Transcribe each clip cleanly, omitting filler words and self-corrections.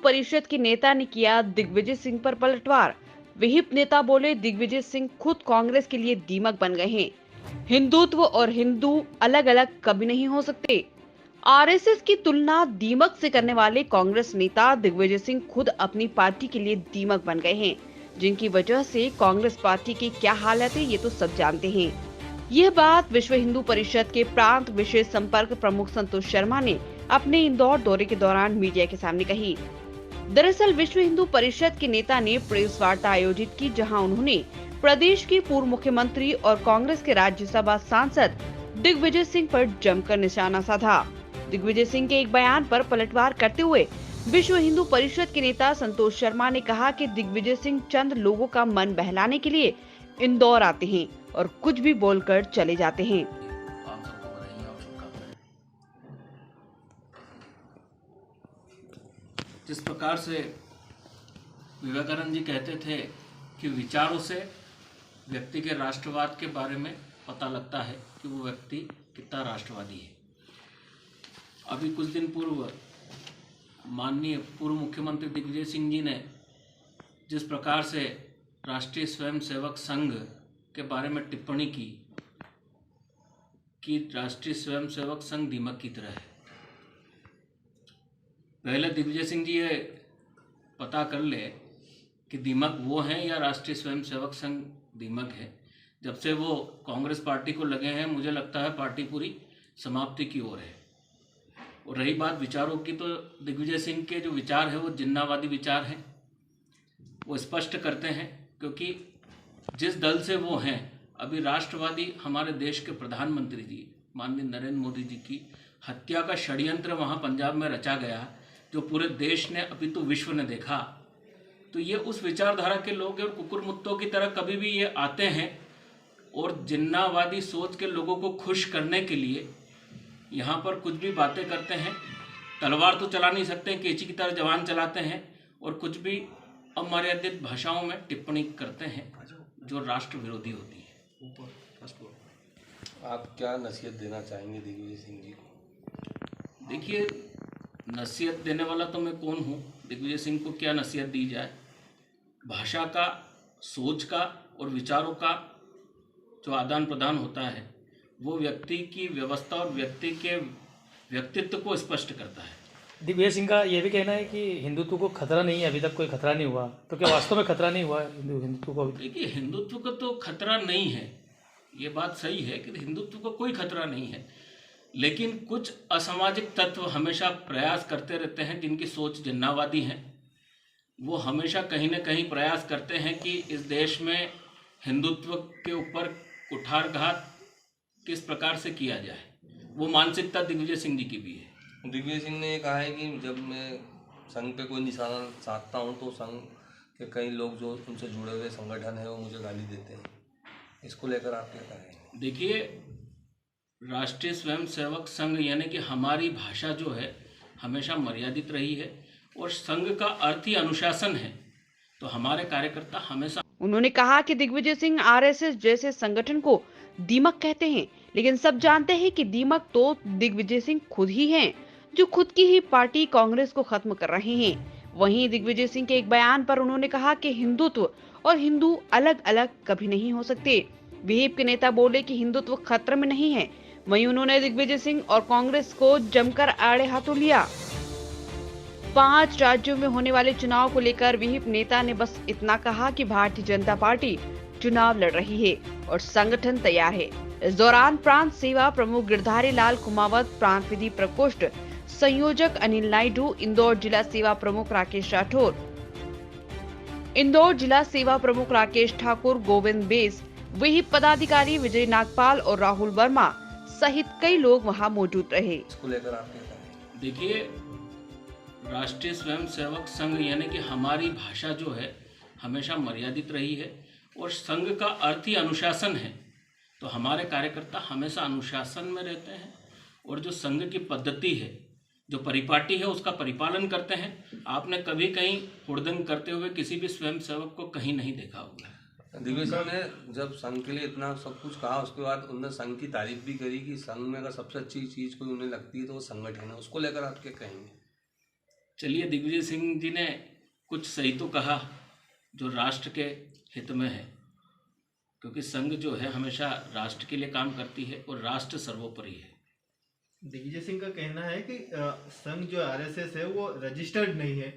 परिषद के नेता ने किया दिग्विजय सिंह पर पलटवार। विहिप नेता बोले दिग्विजय सिंह खुद कांग्रेस के लिए दीमक बन गए हैं। हिंदुत्व और हिंदू अलग अलग कभी नहीं हो सकते। आरएसएस की तुलना दीमक से करने वाले कांग्रेस नेता दिग्विजय सिंह खुद अपनी पार्टी के लिए दीमक बन गए हैं, जिनकी वजह से कांग्रेस पार्टी की क्या हालत है ये तो सब जानते हैं। यह बात विश्व हिंदू परिषद के प्रांत विशेष संपर्क प्रमुख संतोष शर्मा ने अपने इंदौर दौरे के दौरान मीडिया के सामने कही। दरअसल विश्व हिंदू परिषद के नेता ने प्रेस वार्ता आयोजित की, जहां उन्होंने प्रदेश के पूर्व मुख्यमंत्री और कांग्रेस के राज्यसभा सांसद दिग्विजय सिंह पर जमकर निशाना साधा। दिग्विजय सिंह के एक बयान पर पलटवार करते हुए विश्व हिंदू परिषद के नेता संतोष शर्मा ने कहा कि दिग्विजय सिंह चंद लोगों का मन बहलाने के लिए इंदौर आते हैं और कुछ भी बोलकर चले जाते हैं। जिस प्रकार से विवेकानंद जी कहते थे कि विचारों से व्यक्ति के राष्ट्रवाद के बारे में पता लगता है कि वो व्यक्ति कितना राष्ट्रवादी है। अभी कुछ दिन पूर्व माननीय पूर्व मुख्यमंत्री दिग्विजय सिंह जी ने जिस प्रकार से राष्ट्रीय स्वयंसेवक संघ के बारे में टिप्पणी की कि राष्ट्रीय स्वयंसेवक संघ दीमक की तरह है। पहले दिग्विजय सिंह जी ये पता कर ले कि दीमक वो हैं या राष्ट्रीय स्वयंसेवक संघ दीमक है। जब से वो कांग्रेस पार्टी को लगे हैं, मुझे लगता है पार्टी पूरी समाप्ति की ओर है। और रही बात विचारों की, तो दिग्विजय सिंह के जो विचार है वो जिन्नावादी विचार हैं। वो स्पष्ट करते हैं क्योंकि जिस दल से वो हैं, अभी राष्ट्रवादी हमारे देश के प्रधानमंत्री जी माननीय नरेंद्र मोदी जी की हत्या का षड्यंत्र वहाँ पंजाब में रचा गया, जो पूरे देश ने अभी तो विश्व ने देखा। तो ये उस विचारधारा के लोग हैं और कुकुर मुत्तों की तरह कभी भी ये आते हैं और जिन्नावादी सोच के लोगों को खुश करने के लिए यहाँ पर कुछ भी बातें करते हैं। तलवार तो चला नहीं सकते, केची की तरह जवान चलाते हैं और कुछ भी अमर्यादित भाषाओं में टिप्पणी करते हैं जो राष्ट्र विरोधी होती है। आप क्या नसीहत देना चाहेंगे दिग्विजय सिंह जी को? देखिए, नसीहत देने वाला तो मैं कौन हूँ, दिग्विजय सिंह को क्या नसीहत दी जाए। भाषा का, सोच का और विचारों का जो आदान प्रदान होता है वो व्यक्ति की व्यवस्था और व्यक्ति के व्यक्तित्व को स्पष्ट करता है। दिग्विजय सिंह का यह भी कहना है कि हिंदुत्व को खतरा नहीं है, अभी तक कोई खतरा नहीं हुआ। तो क्या वास्तव में खतरा नहीं हुआ हिंदुत्व को? देखिए, हिंदुत्व का तो खतरा नहीं है, ये बात सही है कि हिंदुत्व को कोई खतरा नहीं है, लेकिन कुछ असामाजिक तत्व हमेशा प्रयास करते रहते हैं जिनकी सोच जिन्नावादी है। वो हमेशा कहीं ना कहीं प्रयास करते हैं कि इस देश में हिंदुत्व के ऊपर कुठारघात किस प्रकार से किया जाए। वो मानसिकता दिग्विजय सिंह जी की भी है। दिग्विजय सिंह ने कहा है कि जब मैं संघ पे कोई निशाना साधता हूँ तो संघ के कई लोग जो उनसे जुड़े हुए संगठन है वो मुझे गाली देते हैं। इसको लेकर आप क्या कहेंगे? देखिए, राष्ट्रीय स्वयंसेवक संघ यानी कि हमारी भाषा जो है हमेशा मर्यादित रही है और संघ का अर्थ ही अनुशासन है। तो हमारे कार्यकर्ता हमेशा। उन्होंने कहा कि दिग्विजय सिंह आरएसएस जैसे संगठन को दीमक कहते हैं, लेकिन सब जानते हैं कि दीमक तो दिग्विजय सिंह खुद ही हैं, जो खुद की ही पार्टी कांग्रेस को खत्म कर रहे हैं। वहीं दिग्विजय सिंह के एक बयान पर उन्होंने कहा कि हिंदुत्व और हिंदू अलग अलग कभी नहीं हो सकते। विहिप के नेता बोले कि हिंदुत्व खतरे में नहीं है। वहीं उन्होंने दिग्विजय सिंह और कांग्रेस को जमकर आड़े हाथों लिया। 5 राज्यों में होने वाले चुनाव को लेकर विहिप नेता ने बस इतना कहा कि भारतीय जनता पार्टी चुनाव लड़ रही है और संगठन तैयार है। इस दौरान प्रांत सेवा प्रमुख गिरधारी लाल कुमावत, प्रांत विधि प्रकोष्ठ संयोजक अनिल नायडू, इंदौर जिला सेवा प्रमुख राकेश राठौर, इंदौर जिला सेवा प्रमुख राकेश ठाकुर, गोविंद बेस, विहिप पदाधिकारी विजय नागपाल और राहुल वर्मा सहित कई लोग वहां मौजूद रहे। इसको लेकर आप क्या कहेंगे? देखिए, राष्ट्रीय स्वयंसेवक संघ यानी कि हमारी भाषा जो है हमेशा मर्यादित रही है और संघ का अर्थ ही अनुशासन है। तो हमारे कार्यकर्ता हमेशा अनुशासन में रहते हैं और जो संघ की पद्धति है, जो परिपाटी है, उसका परिपालन करते हैं। आपने कभी कहीं हुड़दंग करते हुए किसी भी स्वयंसेवक को कहीं नहीं देखा होगा। दिग्विजय सिंह ने जब संघ के लिए इतना सब कुछ कहा, उसके बाद उन्होंने संघ की तारीफ भी करी कि संघ में अगर सबसे अच्छी चीज़ कोई उन्हें लगती है तो वो संगठन है। उसको लेकर आप क्या कहेंगे? चलिए, दिग्विजय सिंह जी ने कुछ सही तो कहा जो राष्ट्र के हित में है, क्योंकि संघ जो है हमेशा राष्ट्र के लिए काम करती है और राष्ट्र सर्वोपरि है। दिग्विजय सिंह का कहना है कि संघ जो आरएसएस है वो रजिस्टर्ड नहीं है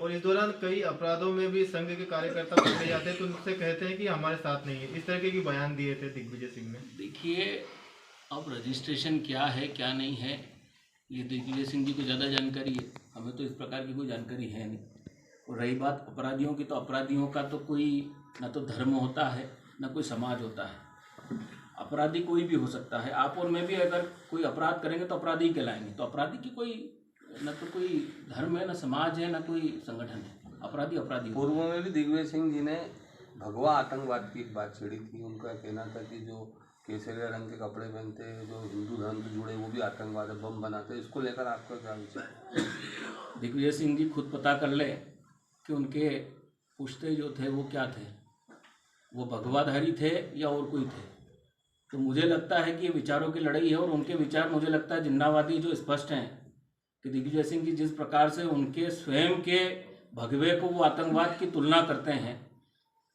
और इस दौरान कई अपराधों में भी संघ के कार्यकर्ता पकड़े जाते हैं, तो उनसे कहते हैं कि हमारे साथ नहीं है। इस तरह के बयान दिए थे दिग्विजय सिंह ने। देखिए, अब रजिस्ट्रेशन क्या है क्या नहीं है ये दिग्विजय सिंह जी को ज़्यादा जानकारी है, हमें तो इस प्रकार की कोई जानकारी है नहीं। और रही बात अपराधियों की, तो अपराधियों का तो कोई ना तो धर्म होता है ना कोई समाज होता है। अपराधी कोई भी हो सकता है। आप और मैं भी अगर कोई अपराध करेंगे तो अपराधी कहलाएंगे। तो अपराधी की कोई न तो कोई धर्म है, न समाज है, न कोई संगठन है। अपराधी अपराधी। पूर्व में भी दिग्विजय सिंह जी ने भगवा आतंकवाद की एक बात छेड़ी थी। उनका कहना था कि जो केसरिया रंग के कपड़े पहनते हैं, जो हिंदू धर्म से जुड़े, वो भी आतंकवाद है, बम बनाते हैं। इसको लेकर आपका क्या विचार? दिग्विजय सिंह जी खुद पता कर ले कि उनके पुश्ते जो थे वो क्या थे, वो भगवाधारी थे या और कोई थे। तो मुझे लगता है कि ये विचारों की लड़ाई है और उनके विचार मुझे लगता है जिन्नावादी जो स्पष्ट हैं कि दिग्विजय सिंह जी जिस प्रकार से उनके स्वयं के भगवे को वो आतंकवाद की तुलना करते हैं,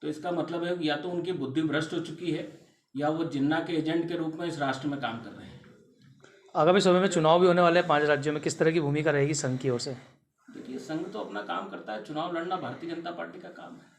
तो इसका मतलब है या तो उनकी बुद्धि भ्रष्ट हो चुकी है या वो जिन्ना के एजेंट के रूप में इस राष्ट्र में काम कर रहे हैं। आगामी समय में चुनाव भी होने वाले हैं 5 राज्यों में, किस तरह की भूमिका रहेगी संघ की ओर से? देखिए, संघ तो अपना काम करता है, चुनाव लड़ना भारतीय जनता पार्टी का काम है।